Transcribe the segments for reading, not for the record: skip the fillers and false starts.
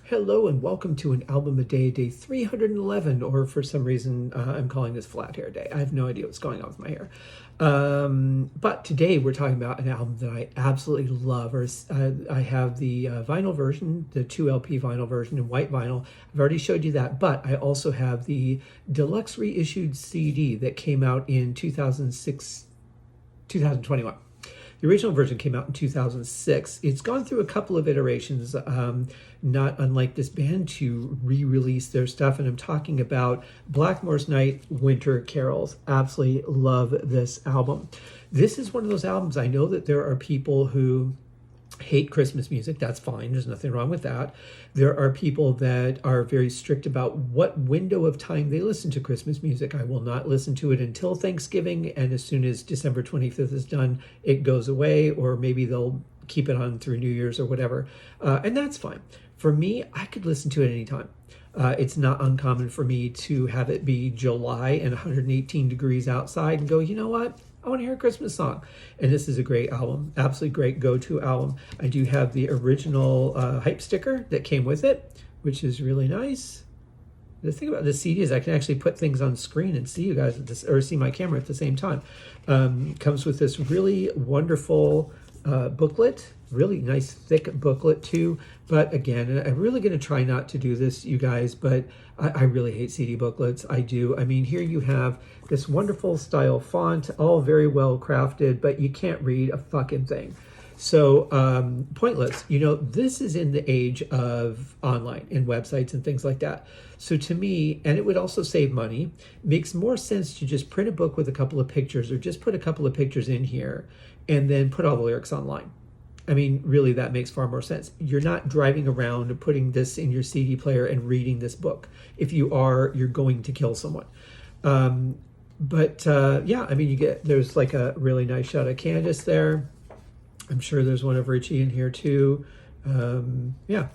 Hello and welcome to an album a day 311, or for some reason I'm calling this Flat Hair Day. I have no idea what's going on with my hair. But today we're talking about an album that I absolutely love. I have the vinyl version, the 2 LP vinyl version in white vinyl. I've already showed you that, but I also have the deluxe reissued CD that came out in 2021. The original version came out in 2006. It's gone through a couple of iterations, not unlike this band, to re-release their stuff. And I'm talking about Blackmore's Night Winter Carols. Absolutely love this album. This is one of those albums, I know that there are people who hate Christmas music. That's fine. There's nothing wrong with that. There are people that are very strict about what window of time they listen to Christmas music. I will not listen to it until Thanksgiving, and as soon as December 25th is done, it goes away, or maybe they'll keep it on through New Year's or whatever. And that's fine. For me, I could listen to it anytime. It's not uncommon for me to have it be July and 118 degrees outside and go, you know what? I want to hear a Christmas song. And this is a great album, absolutely great go-to album. I do have the original hype sticker that came with it, which is really nice. The thing about the CD is I can actually put things on screen and see you guys at this, or see my camera at the same time. Comes with this really wonderful booklet, really nice thick booklet too. But again, I'm really going to try not to do this, you guys, but I really hate CD booklets. I do. I mean, here you have this wonderful style font, all very well crafted, but you can't read a fucking thing. So pointless. You know, this is in the age of online and websites and things like that. So to me, and it would also save money, makes more sense to just print a book with a couple of pictures, or just put a couple of pictures in here and then put all the lyrics online. I mean, really, that makes far more sense. You're not driving around putting this in your CD player and reading this book. If you are, you're going to kill someone. Yeah, I mean, there's like a really nice shot of Candace there. I'm sure there's one of Richie in here too. Yeah,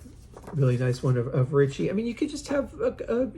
really nice one of Richie. I mean, you could just have a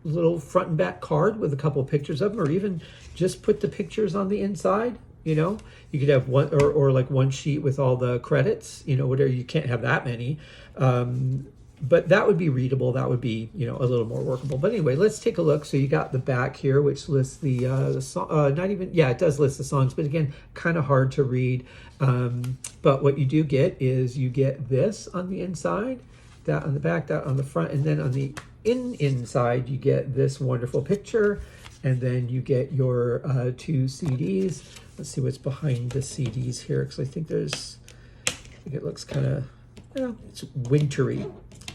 little front and back card with a couple of pictures of them, or even just put the pictures on the inside. You know, you could have one or like one sheet with all the credits, you know, whatever. You can't have that many. But that would be readable. That would be, you know, a little more workable. But anyway, let's take a look. So you got the back here, which lists the song. It does list the songs, but again, kind of hard to read. But what you do get is you get this on the inside, that on the back, that on the front, and then on the inside, you get this wonderful picture, and then you get your 2 CDs. Let's see what's behind the CDs here, because I think it looks kind of, it's wintry,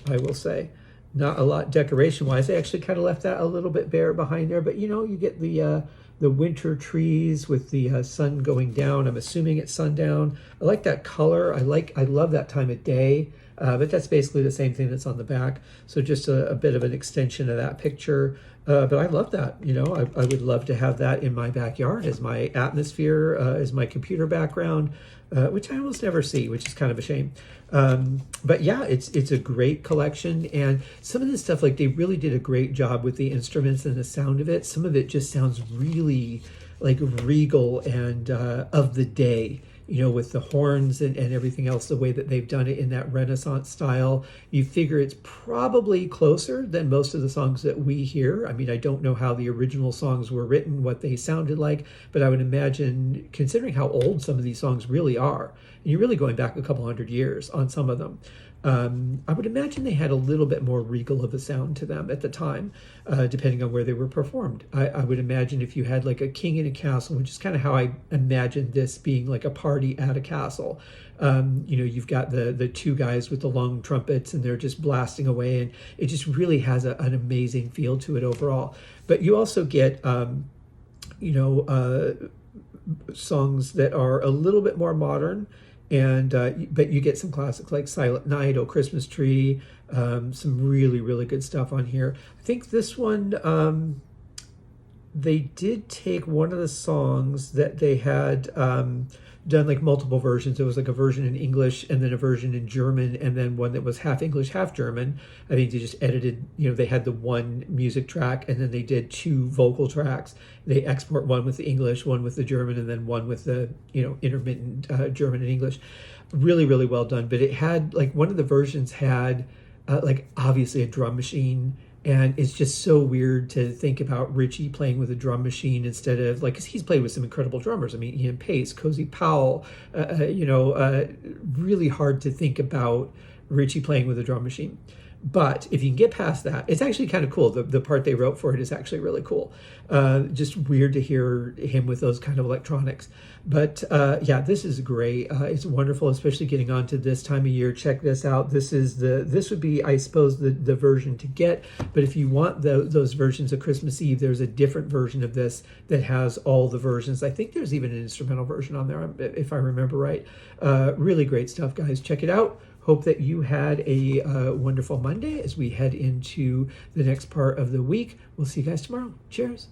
I will say. Not a lot decoration-wise. They actually kind of left that a little bit bare behind there, but you know, you get the winter trees with the sun going down. I'm assuming it's sundown. I like that color. I love that time of day. But that's basically the same thing that's on the back. So just a bit of an extension of that picture. But I love that. You know, I would love to have that in my backyard as my atmosphere, as my computer background, which I almost never see, which is kind of a shame. But yeah, it's a great collection. And some of this stuff, like, they really did a great job with the instruments and the sound of it. Some of it just sounds really like regal and of the day. You know, with the horns and everything else, the way that they've done it in that Renaissance style. You figure it's probably closer than most of the songs that we hear. I mean, I don't know how the original songs were written, what they sounded like, but I would imagine, considering how old some of these songs really are, and you're really going back a couple hundred years on some of them, I would imagine they had a little bit more regal of a sound to them at the time, depending on where they were performed. I would imagine if you had like a king in a castle, which is kind of how I imagine this being, like a party at a castle. You know, you've got the 2 guys with the long trumpets, and they're just blasting away, and it just really has an amazing feel to it overall. But you also get, songs that are a little bit more modern. And but you get some classics like Silent Night, Oh Christmas Tree, some really, really good stuff on here. I think this one, they did take one of the songs that they had done like multiple versions. There was like a version in English and then a version in German and then one that was half English, half German. I think they just edited, you know, they had the one music track and then they did 2 vocal tracks. They export one with the English, one with the German, and then one with the, you know, intermittent German and English. really, really well done. But it had like one of the versions had like obviously a drum machine. And it's just so weird to think about Richie playing with a drum machine instead of like, because he's played with some incredible drummers. I mean, Ian Pace, Cozy Powell, really hard to think about Richie playing with a drum machine. But if you can get past that, it's actually kind of cool. The part they wrote for it is actually really cool. Just weird to hear him with those kind of electronics. But yeah, this is great. It's wonderful, especially getting on to this time of year. Check this out. This would be, I suppose, the version to get. But if you want those versions of Christmas Eve, there's a different version of this that has all the versions. I think there's even an instrumental version on there, if I remember right. Really great stuff, guys. Check it out. Hope that you had a wonderful Monday as we head into the next part of the week. We'll see you guys tomorrow. Cheers.